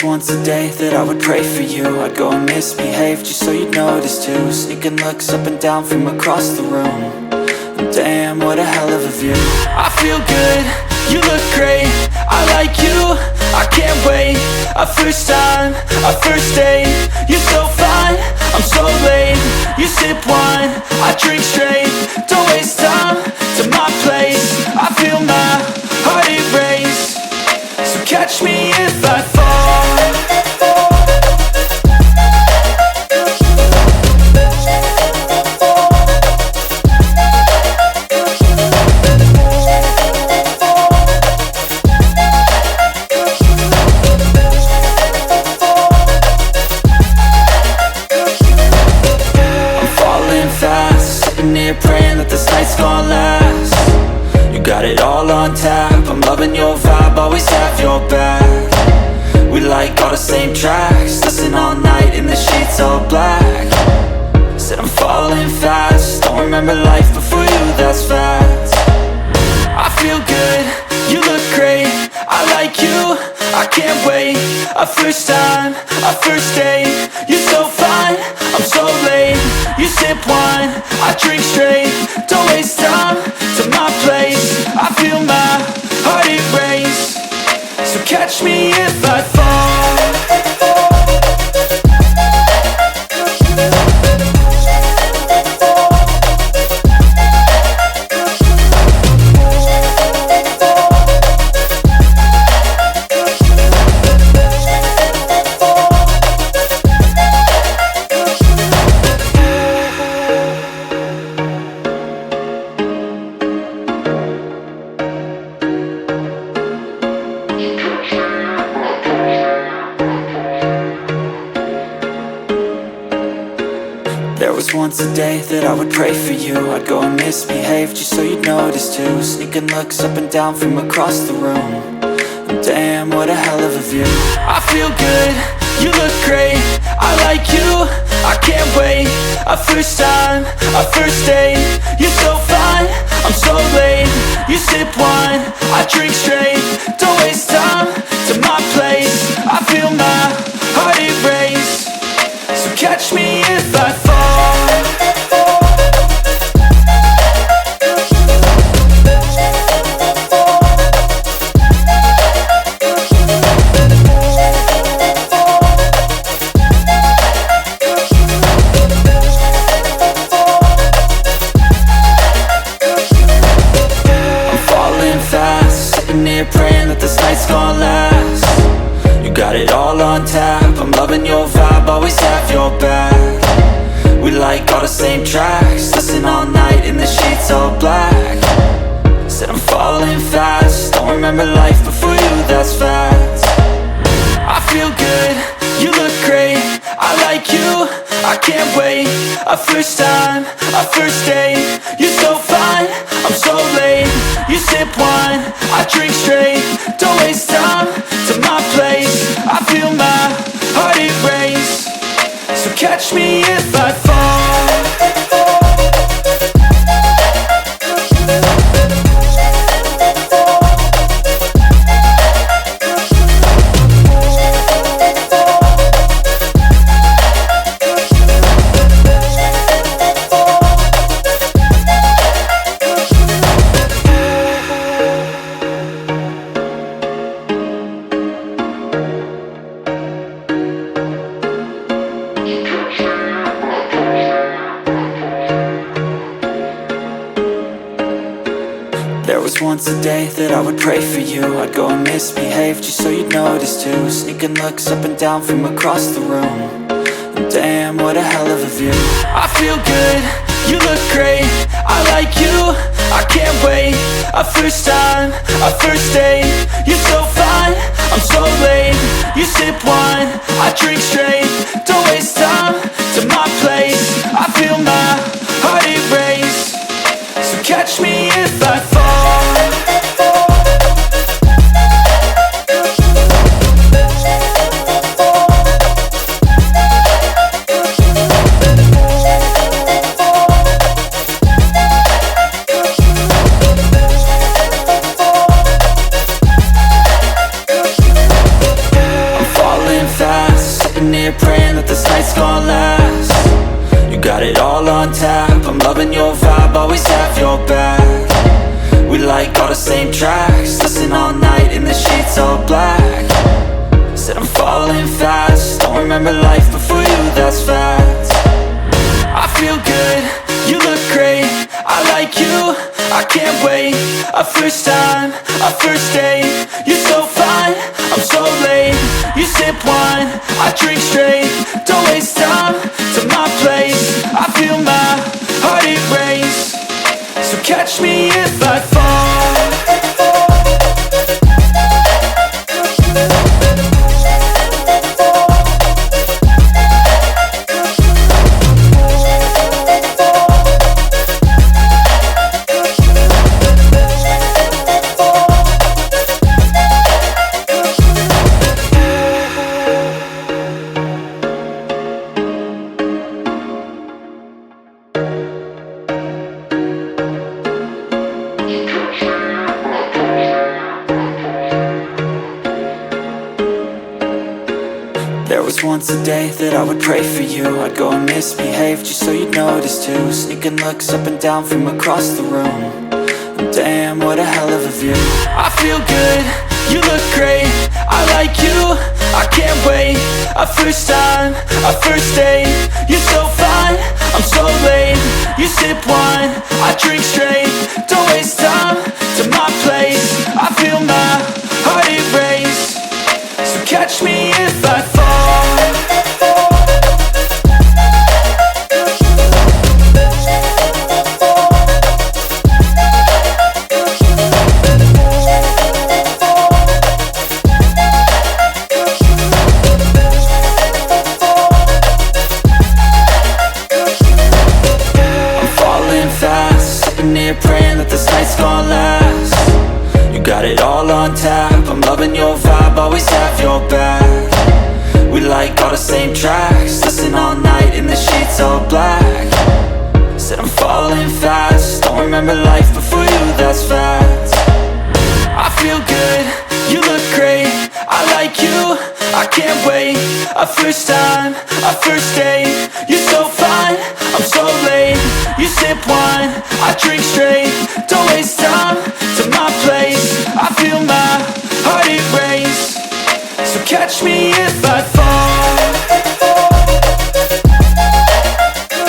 was once a day that I would pray for you. I'd go and misbehave just so you'd notice too. Sneaking looks up and down from across the room. And damn, what a hell of a view. I feel good, you look great, I like you, I can't wait. A first time, a first date, you're so fine, I'm so late. You sip wine, I drink straight, don't waste time to my place. I feel my heart erase, so catch me if I fall. Praying that this night's gonna last. You got it all on tap, I'm loving your vibe, always have your back. We like all the same tracks, listen all night in the sheets all black. Said I'm falling fast, don't remember life before you, that's fact. I feel good, you look great, I like you, I can't wait. A first time, a first date, you're so fine, I'm so late. You sip wine, I drink straight, don't waste time to my place. I feel my heart erase, so catch me if I fall. There was once a day that I would pray for you. I'd go and misbehave just so you'd notice too. Sneaking looks up and down from across the room. And damn, what a hell of a view. I feel good, you look great, I like you, I can't wait. A first time, a first date, you're so fine, I'm so late. You sip wine, I drink straight, don't waste time to my place. I feel my heart erase, so catch me if I fall. Praying that this night's gonna last. You got it all on tap, I'm loving your vibe, always have your back. We like all the same tracks, listen all night in the sheets all black. Said I'm falling fast, don't remember life before you, that's fact. I feel good, you look great, I like you, I can't wait. A first time, a first date, you're so fine, I'm so late. You sip wine, I drink straight, don't waste time to my place. I feel my heart erase, so catch me if I fall. There was once a day that I would pray for you. I'd go and misbehave just so you'd notice too. Sneaking looks up and down from across the room. And damn, what a hell of a view. I feel good, you look great, I like you, I can't wait. A first time, a first date, you're so fine, I'm so late. You sip wine, I drink straight, don't waste time to my place. I feel my heart erase, so catch me if I fall. got it all on tap. I'm loving your vibe, always have your back. We like all the same tracks, listen all night in the sheets all black. Said I'm falling fast, don't remember life before you, that's fact. I feel good, you look great, I like you, I can't wait. A first time, a first date, you're so fine, I'm so late. You sip wine, I drink straight, don't waste time to my place. I feel my heart erase, so catch me if I fall. There was once a day that I would pray for you. I'd go and misbehave just so you'd notice too. Sneaking looks up and down from across the room, and damn, what a hell of a view. I feel good, you look great, I like you, I can't wait. A first time, a first date, you're so fine, I'm so late. You sip wine, I drink straight, don't waste time to my place. I feel my heart erase, so catch me if I fall. Praying that this night's gonna last. You got it all on tap, I'm loving your vibe, always have your back. We like all the same tracks, listen all night in the sheets all black. Said I'm falling fast, don't remember life before you, that's fact. I feel good, you look great, I like you, I can't wait. A first time, a first date, you're so fine, I'm so late. You sip wine, I drink straight, don't waste time